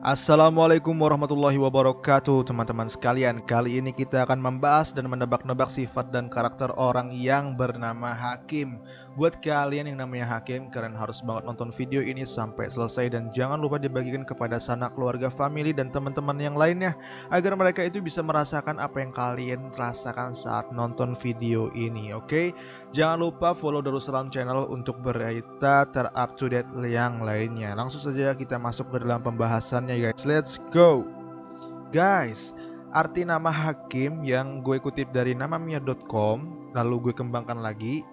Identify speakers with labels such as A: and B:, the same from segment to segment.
A: Assalamualaikum warahmatullahi wabarakatuh, teman-teman sekalian. Kali ini kita akan membahas dan menebak-nebak sifat dan karakter orang yang bernama Hakim. Buat kalian yang namanya Hakim, kalian harus banget nonton video ini sampai selesai dan jangan lupa dibagikan kepada sanak keluarga, family, dan teman-teman yang lainnya agar mereka itu bisa merasakan apa yang kalian rasakan saat nonton video ini, oke? Jangan lupa follow Darussalam Channel untuk berita terupdate yang lainnya. Langsung saja kita masuk ke dalam pembahasannya guys. Let's go. Guys, arti nama Hakim yang gue kutip dari namamia.com, lalu gue kembangkan lagi.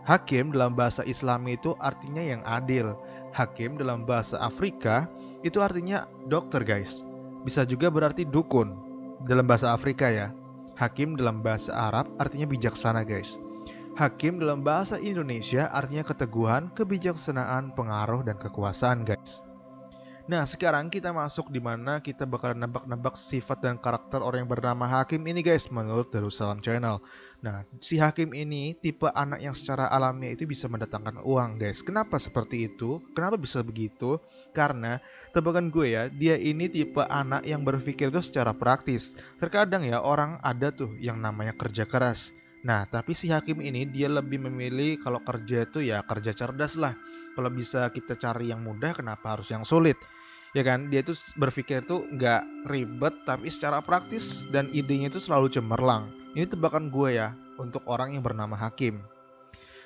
A: Hakim dalam bahasa Islami itu artinya yang adil. Hakim dalam bahasa Afrika itu artinya dokter guys. Bisa juga berarti dukun dalam bahasa Afrika ya. Hakim dalam bahasa Arab artinya bijaksana guys. Hakim dalam bahasa Indonesia artinya keteguhan, kebijaksanaan, pengaruh, dan kekuasaan guys. Nah, sekarang kita masuk di mana kita bakalan nebak-nebak sifat dan karakter orang yang bernama Hakim ini guys, menurut Darussalam Channel. Nah, si Hakim ini tipe anak yang secara alamiah itu bisa mendatangkan uang guys. Kenapa seperti itu? Kenapa bisa begitu? Karena tebakan gue ya, dia ini tipe anak yang berpikir itu secara praktis. Terkadang ya orang ada tuh yang namanya kerja keras. Nah, tapi si Hakim ini dia lebih memilih kalau kerja itu ya kerja cerdas lah. Kalau bisa kita cari yang mudah, kenapa harus yang sulit? Ya kan, dia tuh berpikir tuh nggak ribet tapi secara praktis dan idenya itu selalu cemerlang. Ini tebakan gue ya untuk orang yang bernama Hakim.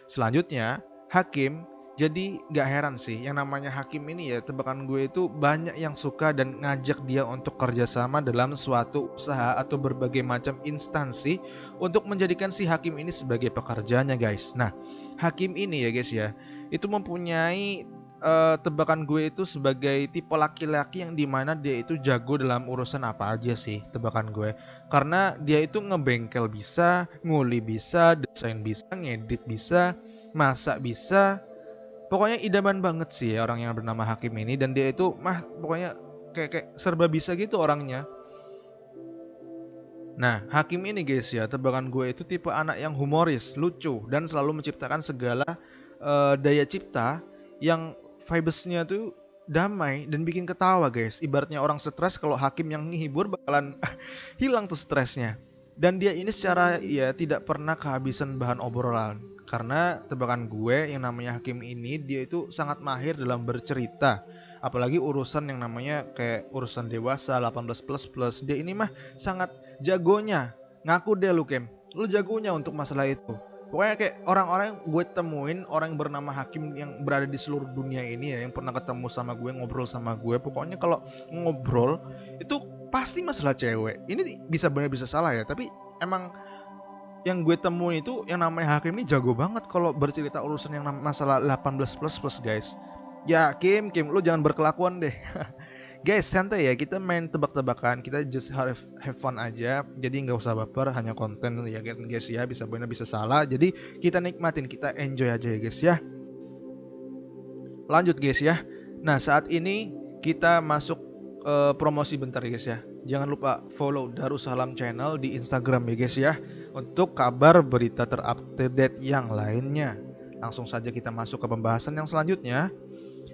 A: Selanjutnya, Hakim, jadi nggak heran sih yang namanya Hakim ini ya, tebakan gue itu banyak yang suka dan ngajak dia untuk kerjasama dalam suatu usaha atau berbagai macam instansi untuk menjadikan si Hakim ini sebagai pekerjanya guys. Nah, Hakim ini ya guys ya, itu mempunyai tebakan gue itu sebagai tipe laki-laki yang dimana dia itu jago dalam urusan apa aja sih tebakan gue, karena dia itu ngebengkel bisa, nguli bisa, desain bisa, ngedit bisa, masak bisa, pokoknya idaman banget sih ya orang yang bernama Hakim ini. Dan dia itu pokoknya kayak serba bisa gitu orangnya. Nah, Hakim ini guys ya, tebakan gue itu tipe anak yang humoris, lucu, dan selalu menciptakan segala daya cipta yang vibes-nya tuh damai dan bikin ketawa guys. Ibaratnya orang stres, kalau Hakim yang ngehibur bakalan hilang tuh stresnya. Dan dia ini secara ya tidak pernah kehabisan bahan obrolan. Karena tebakan gue yang namanya Hakim ini dia itu sangat mahir dalam bercerita. Apalagi urusan yang namanya kayak urusan dewasa 18 plus plus. Dia ini mah sangat jagonya. Ngaku deh lu Kem, lu jagonya untuk masalah itu. Pokoknya kayak orang-orang yang gue temuin, orang yang bernama Hakim yang berada di seluruh dunia ini ya, yang pernah ketemu sama gue, ngobrol sama gue, pokoknya kalau ngobrol itu pasti masalah cewek. Ini bisa benar bisa salah ya, tapi emang yang gue temuin itu yang namanya Hakim ini jago banget kalau bercerita urusan yang masalah 18 plus plus guys. Ya Kim, lu jangan berkelakuan deh. Guys, santai ya, kita main tebak-tebakan, kita just have fun aja. Jadi nggak usah baper, hanya konten ya guys ya, bisa benar bisa salah. Jadi kita nikmatin, kita enjoy aja ya guys ya. Lanjut guys ya. Nah, saat ini kita masuk promosi bentar ya guys ya. Jangan lupa follow Darussalam Channel di Instagram ya guys ya, untuk kabar berita terupdate yang lainnya. Langsung saja kita masuk ke pembahasan yang selanjutnya.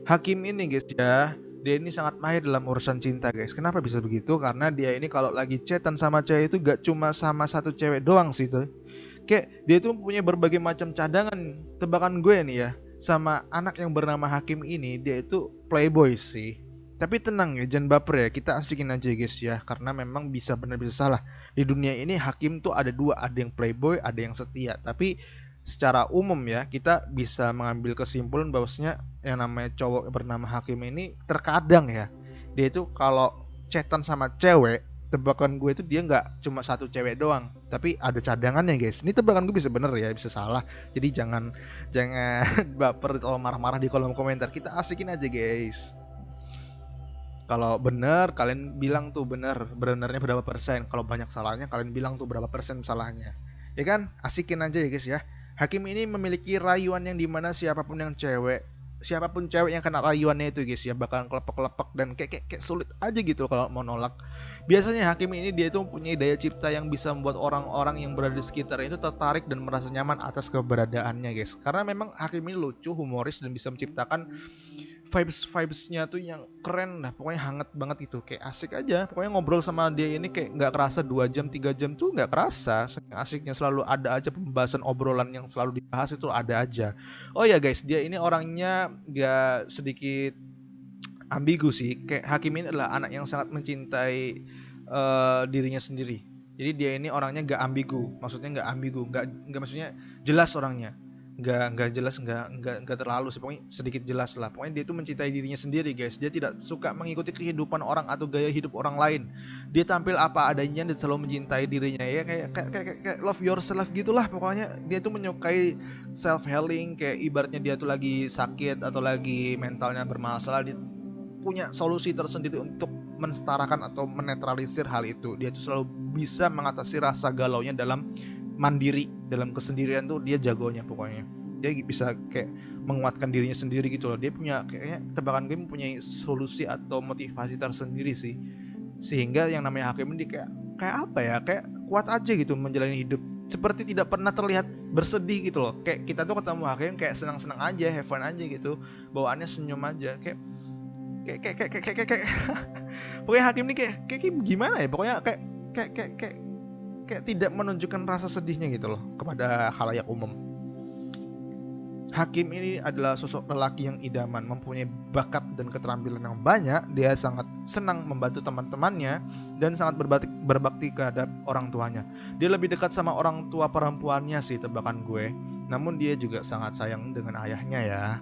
A: Hakim ini guys ya, dia ini sangat mahir dalam urusan cinta guys. Kenapa bisa begitu? Karena dia ini kalau lagi chatan sama cewek itu gak cuma sama satu cewek doang sih tuh. Kayak dia itu mempunyai berbagai macam cadangan. Tebakan gue nih ya, sama anak yang bernama Hakim ini, dia itu playboy sih. Tapi tenang ya, jangan baper ya, kita asikin aja guys ya. Karena memang bisa benar bisa salah. Di dunia ini Hakim tuh ada dua, ada yang playboy, ada yang setia. Tapi secara umum ya, kita bisa mengambil kesimpulan bahwasanya yang namanya cowok bernama Hakim ini terkadang ya, dia itu kalau chatan sama cewek, tebakan gue itu dia nggak cuma satu cewek doang, tapi ada cadangannya guys. Ini tebakan gue bisa bener ya, bisa salah. Jadi jangan baper atau marah-marah di kolom komentar. Kita asikin aja guys. Kalau bener kalian bilang tuh benernya berapa persen. Kalau banyak salahnya kalian bilang tuh berapa persen salahnya. Ya kan? Asikin aja ya guys ya. Hakim ini memiliki rayuan yang dimana siapapun cewek yang kena rayuannya itu guys ya bakalan kelepek-kelepek dan kayak sulit aja gitu kalau mau nolak. Biasanya Hakim ini dia itu mempunyai daya cipta yang bisa membuat orang-orang yang berada di sekitarnya itu tertarik dan merasa nyaman atas keberadaannya guys. Karena memang Hakim ini lucu, humoris, dan bisa menciptakan vibesnya tuh yang keren lah, pokoknya hangat banget gitu, kayak asik aja. Pokoknya ngobrol sama dia ini kayak nggak kerasa 2 jam 3 jam tuh nggak kerasa. Saking asiknya, selalu ada aja pembahasan obrolan yang selalu dibahas itu ada aja. Oh ya guys, dia ini orangnya nggak sedikit ambigu sih. Kayak Hakim ini adalah anak yang sangat mencintai dirinya sendiri. Jadi dia ini orangnya nggak ambigu, maksudnya nggak maksudnya jelas orangnya, nggak jelas, nggak terlalu sih, pokoknya sedikit jelas lah. Pokoknya dia itu mencintai dirinya sendiri guys. Dia tidak suka mengikuti kehidupan orang atau gaya hidup orang lain. Dia tampil apa adanya dan selalu mencintai dirinya ya, kayak love yourself gitulah. Pokoknya dia tuh menyukai self healing, kayak ibaratnya dia tuh lagi sakit atau lagi mentalnya bermasalah, dia punya solusi tersendiri untuk mensetarakan atau menetralisir hal itu. Dia tuh selalu bisa mengatasi rasa galaunya dalam mandiri, dalam kesendirian tuh dia jagonya pokoknya. Dia bisa kayak menguatkan dirinya sendiri gitu loh. Dia punya kayaknya, tebakan gue, mempunyai solusi atau motivasi tersendiri sih. Sehingga yang namanya Hakim ini kayak apa ya? Kayak kuat aja gitu menjalani hidup. Seperti tidak pernah terlihat bersedih gitu loh. Kayak kita tuh ketemu Hakim kayak senang-senang aja, have fun aja gitu. Bawaannya senyum aja, kayak pokoknya Hakim ini kayak gimana ya, pokoknya kayak tidak menunjukkan rasa sedihnya gitu loh kepada khalayak umum. Hakim ini adalah sosok lelaki yang idaman, mempunyai bakat dan keterampilan yang banyak. Dia sangat senang membantu teman-temannya dan sangat berbakti terhadap orang tuanya. Dia lebih dekat sama orang tua perempuannya sih, tebakan gue. Namun dia juga sangat sayang dengan ayahnya ya.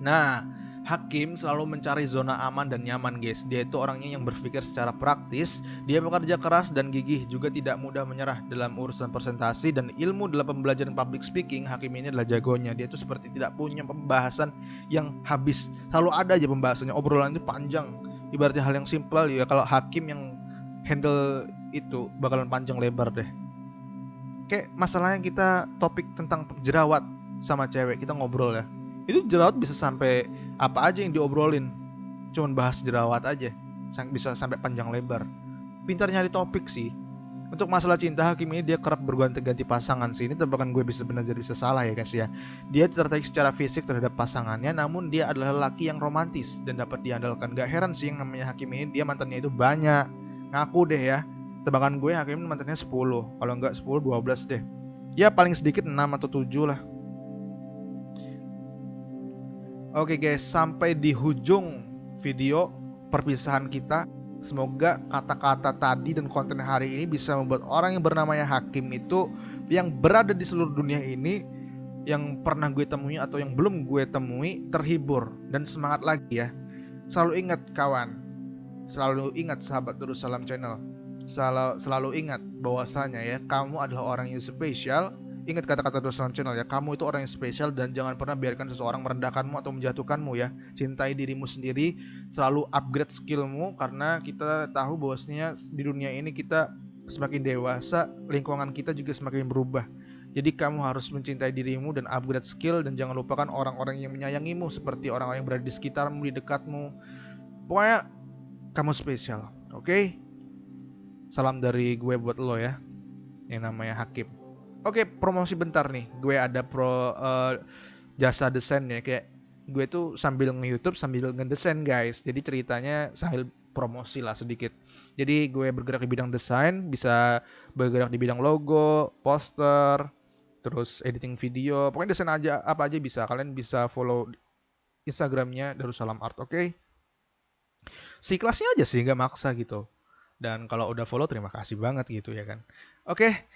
A: Nah, Hakim selalu mencari zona aman dan nyaman guys. Dia itu orangnya yang berpikir secara praktis. Dia bekerja keras dan gigih, juga tidak mudah menyerah dalam urusan presentasi dan ilmu dalam pembelajaran public speaking. Hakim ini adalah jagonya. Dia itu seperti tidak punya pembahasan yang habis. Selalu ada aja pembahasannya, obrolan itu panjang. Ibaratnya hal yang simpel ya, kalau Hakim yang handle itu bakalan panjang lebar deh. Kayak masalahnya kita topik tentang jerawat sama cewek, kita ngobrol ya. Itu jerawat bisa sampai apa aja yang diobrolin, cuman bahas jerawat aja bisa sampai panjang lebar. Pintar nyari topik sih. Untuk masalah cinta, Hakim ini dia kerap berganti-ganti pasangan sih. Ini tebakan gue bisa benar jadi bisa salah ya guys ya. Dia tertarik secara fisik terhadap pasangannya, namun dia adalah lelaki yang romantis dan dapat diandalkan. Gak heran sih yang namanya Hakim ini dia mantannya itu banyak. Ngaku deh ya, tebakan gue Hakim ini mantannya 10, kalau enggak 10 12 deh. Ya paling sedikit 6 atau 7 lah. Oke guys, sampai di ujung video perpisahan kita. Semoga kata-kata tadi dan konten hari ini bisa membuat orang yang bernama Hakim itu, yang berada di seluruh dunia ini, yang pernah gue temui atau yang belum gue temui, terhibur dan semangat lagi ya. Selalu ingat kawan, selalu ingat sahabat Darussalam Channel, selalu ingat bahwasanya ya, kamu adalah orang yang spesial. Ingat kata-kata Darussalam Channel ya, kamu itu orang yang spesial dan jangan pernah biarkan seseorang merendahkanmu atau menjatuhkanmu ya. Cintai dirimu sendiri, selalu upgrade skillmu, karena kita tahu bahwasanya di dunia ini kita semakin dewasa, lingkungan kita juga semakin berubah. Jadi kamu harus mencintai dirimu dan upgrade skill, dan jangan lupakan orang-orang yang menyayangimu, seperti orang-orang yang berada di sekitarmu, di dekatmu. Pokoknya kamu spesial, oke? Salam dari gue buat lo ya, yang namanya Hakim. Oke, promosi bentar nih. Gue ada jasa desain ya. Kayak gue tuh sambil nge-YouTube sambil ngedesain guys. Jadi ceritanya sambil promosi lah sedikit. Jadi gue bergerak di bidang desain, bisa bergerak di bidang logo, poster, terus editing video. Pokoknya desain aja, apa aja bisa. Kalian bisa follow Instagramnya Darussalam Art, oke? Seikhlasnya aja sih, nggak maksa gitu. Dan kalau udah follow, terima kasih banget gitu ya kan. Oke.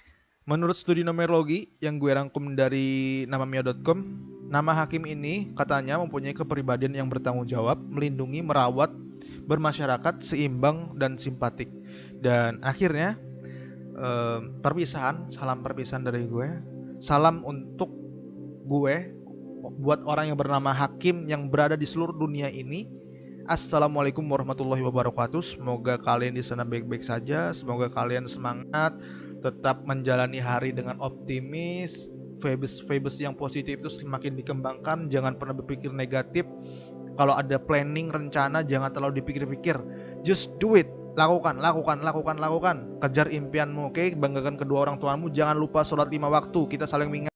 A: Menurut studi numerologi yang gue rangkum dari namamia.com, nama Hakim ini katanya mempunyai kepribadian yang bertanggung jawab, melindungi, merawat, bermasyarakat, seimbang, dan simpatik. Dan akhirnya salam perpisahan dari gue. Salam untuk gue, buat orang yang bernama Hakim yang berada di seluruh dunia ini. Assalamualaikum warahmatullahi wabarakatuh. Semoga kalian di sana baik-baik saja. Semoga kalian semangat, tetap menjalani hari dengan optimis. Vibes yang positif itu semakin dikembangkan. Jangan pernah berpikir negatif. Kalau ada planning, rencana, jangan terlalu dipikir-pikir. Just do it. Lakukan. Kejar impianmu, oke? Banggakan kedua orang tuamu. Jangan lupa sholat 5 waktu. Kita saling mengingat.